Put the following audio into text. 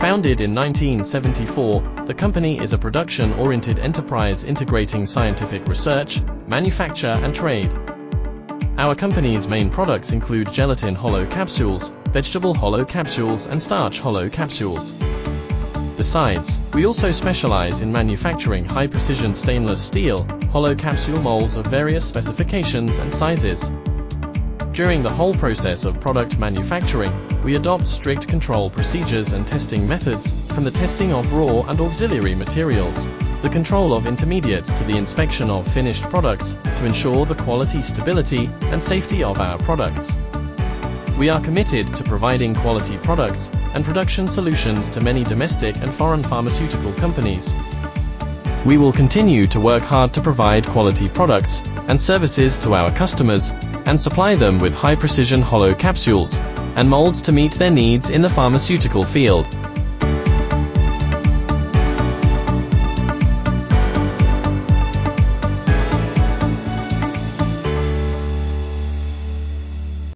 Founded in 1974, the company is a production-oriented enterprise integrating scientific research, manufacture, and trade. Our company's main products include gelatin hollow capsules, vegetable hollow capsules, and starch hollow capsules. Besides, we also specialize in manufacturing high-precision stainless steel, hollow capsule molds of various specifications and sizes. During the whole process of product manufacturing, we adopt strict control procedures and testing methods, from the testing of raw and auxiliary materials, the control of intermediates to the inspection of finished products, to ensure the quality, stability, and safety of our products. We are committed to providing quality products and production solutions to many domestic and foreign pharmaceutical companies. We will continue to work hard to provide quality products and services to our customers and supply them with high-precision hollow capsules and molds to meet their needs in the pharmaceutical field.